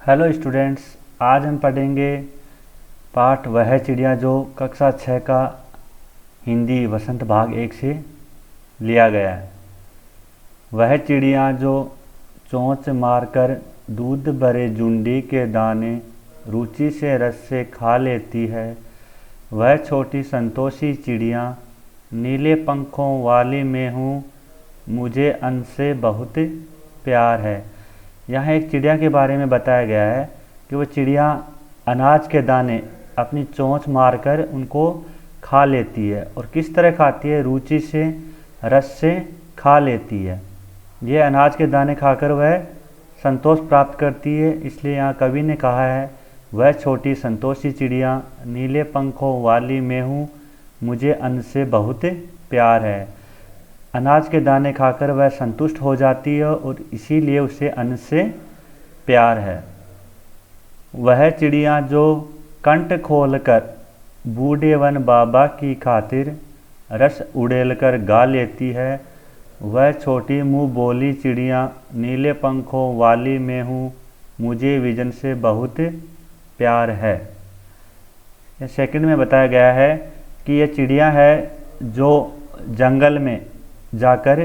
Hello students, आज हम पढ़ेंगे पाठ वह चिड़िया जो कक्षा 6 का हिंदी वसंत भाग 1 से लिया गया है। वह चिड़िया जो चोंच मारकर दूध भरे जुंडी के दाने रुचि से रस से खा लेती है, वह छोटी संतोषी चिड़िया नीले पंखों वाली मैं हूँ, मुझे अन्न से बहुत प्यार है। यहाँ एक चिड़िया के बारे में बताया गया है कि वो चिड़िया अनाज के दाने अपनी चोंच मारकर उनको खा लेती है। और किस तरह खाती है? रुचि से, रस से खा लेती है। ये अनाज के दाने खाकर वह संतोष प्राप्त करती है। इसलिए यहाँ कवि ने कहा है, वह छोटी संतोषी चिड़िया नीले पंखों वाली मैं हूँ, मुझे अन्न से बहुत प्यार है। अनाज के दाने खाकर वह संतुष्ट हो जाती है और इसीलिए उसे अन्न से प्यार है। वह चिड़िया जो कंठ खोलकर बूढ़े वन बाबा की खातिर रस उड़ेलकर गा लेती है, वह छोटी मुँह बोली चिड़िया नीले पंखों वाली मैं हूँ, मुझे विजन से बहुत प्यार है। यह सेकंड में बताया गया है कि यह चिड़िया है जो जंगल में जाकर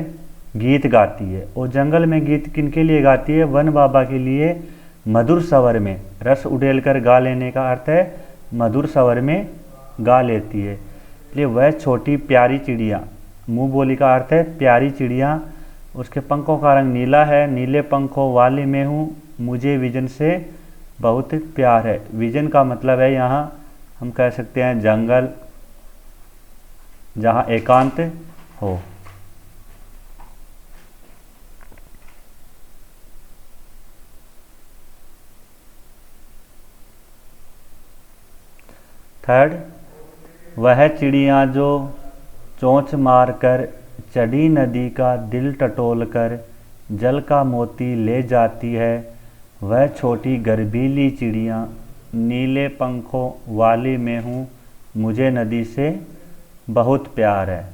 गीत गाती है। और जंगल में गीत किनके लिए गाती है? वन बाबा के लिए मधुर स्वर में। रस उड़ेलकर गा लेने का अर्थ है मधुर स्वर में गा लेती है। इसलिए वह छोटी प्यारी चिड़िया, मुँह बोली का अर्थ है प्यारी चिड़िया, उसके पंखों का रंग नीला है, नीले पंखों वाली मैं हूँ, मुझे विजन से बहुत प्यार है। विजन का मतलब है यहाँ हम कह सकते हैं जंगल, जहाँ एकांत हो। थर्ड, वह चिड़िया जो चोंच मारकर चढ़ी नदी का दिल टटोलकर जल का मोती ले जाती है, वह छोटी गर्भीली चिड़िया नीले पंखों वाली मैं हूँ, मुझे नदी से बहुत प्यार है।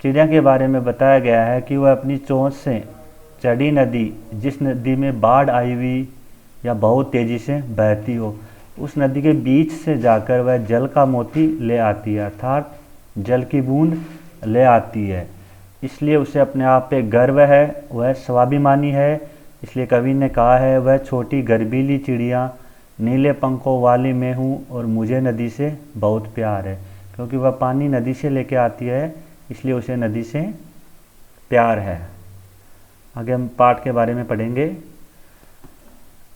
चिड़िया के बारे में बताया गया है कि वह अपनी चोंच से चढ़ी नदी, जिस नदी में बाढ़ आई हुई या बहुत तेज़ी से बहती हो, उस नदी के बीच से जाकर वह जल का मोती ले आती है, अर्थात जल की बूंद ले आती है। इसलिए उसे अपने आप पे गर्व है, वह स्वाभिमानी है। इसलिए कवि ने कहा है, वह छोटी गर्भीली चिड़िया नीले पंखों वाली मैं हूँ और मुझे नदी से बहुत प्यार है। क्योंकि वह पानी नदी से लेके आती है, इसलिए उसे नदी से प्यार है। आगे हम पाठ के बारे में पढ़ेंगे।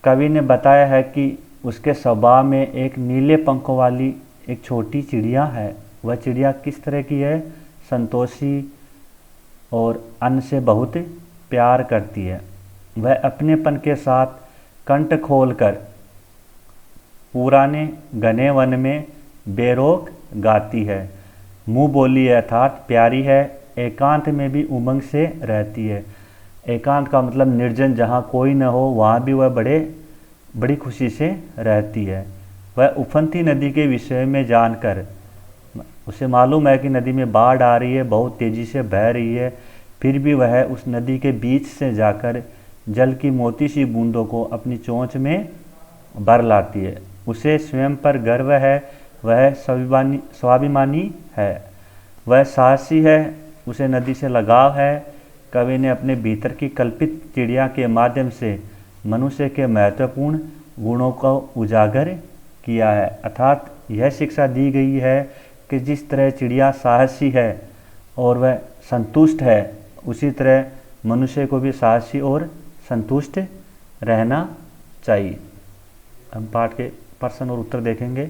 कवि ने बताया है कि उसके स्वभाव में एक नीले पंखों वाली एक छोटी चिड़िया है। वह चिड़िया किस तरह की है? संतोषी और अन्न से बहुत प्यार करती है। वह अपनेपन के साथ कंठ खोलकर पुराने घने वन में बेरोक गाती है। मुँह बोली है अर्थात प्यारी है। एकांत में भी उमंग से रहती है। एकांत का मतलब निर्जन, जहाँ कोई न हो वहाँ भी वह बड़ी खुशी से रहती है। वह उफनती नदी के विषय में जानकर, उसे मालूम है कि नदी में बाढ़ आ रही है, बहुत तेज़ी से बह रही है, फिर भी वह उस नदी के बीच से जाकर जल की मोती सी बूंदों को अपनी चोंच में भर लाती है। उसे स्वयं पर गर्व है, वह स्वाभिमानी है, वह साहसी है, उसे नदी से लगाव है। कवि ने अपने भीतर की कल्पित चिड़िया के माध्यम से मनुष्य के महत्वपूर्ण गुणों को उजागर किया है। अर्थात यह शिक्षा दी गई है कि जिस तरह चिड़िया साहसी है और वह संतुष्ट है, उसी तरह मनुष्य को भी साहसी और संतुष्ट रहना चाहिए। हम पाठ के प्रश्न और उत्तर देखेंगे।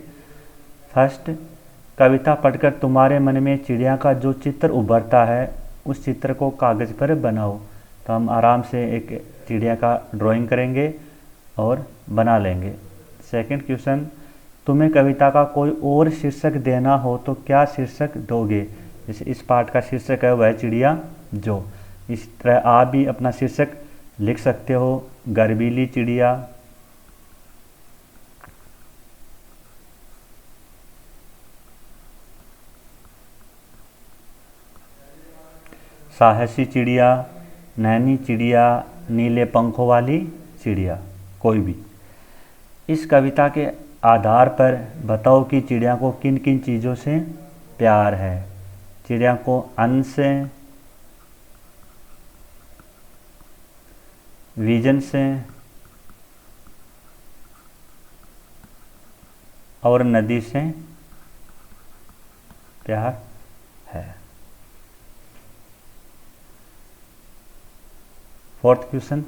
फर्स्ट, कविता पढ़कर तुम्हारे मन में चिड़िया का जो चित्र उभरता है, उस चित्र को कागज़ पर बनाओ। तो हम आराम से एक चिड़िया का ड्राइंग करेंगे और बना लेंगे। सेकंड क्वेश्चन, तुम्हें कविता का कोई और शीर्षक देना हो तो क्या शीर्षक दोगे? जैसे इस पाठ का शीर्षक है वह चिड़िया जो। इस तरह आप भी अपना शीर्षक लिख सकते हो, गर्वीली चिड़िया, साहसी चिड़िया, नैनी चिड़िया, नीले पंखों वाली चिड़िया, कोई भी। इस कविता के आधार पर बताओ कि चिड़िया को किन किन चीज़ों से प्यार है। चिड़िया को अन्न से, विजन से और नदी से प्यार है। फोर्थ क्वेश्चन,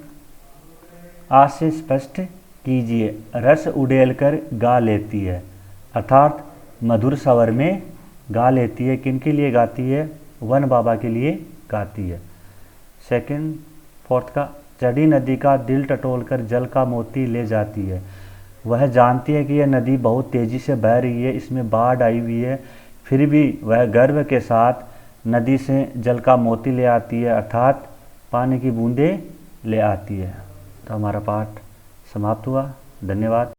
आज से स्पष्ट कीजिए। रस उड़ेलकर गा लेती है, अर्थात मधुर स्वर में गा लेती है। किन के लिए गाती है? वन बाबा के लिए गाती है। सेकंड, फोर्थ का, चढ़ी नदी का दिल टटोलकर जल का मोती ले जाती है। वह जानती है कि यह नदी बहुत तेज़ी से बह रही है, इसमें बाढ़ आई हुई है, फिर भी वह गर्व के साथ नदी से जल का मोती ले आती है, अर्थात पानी की बूंदें ले आती है। तो हमारा पाठ समाप्त हुआ। धन्यवाद।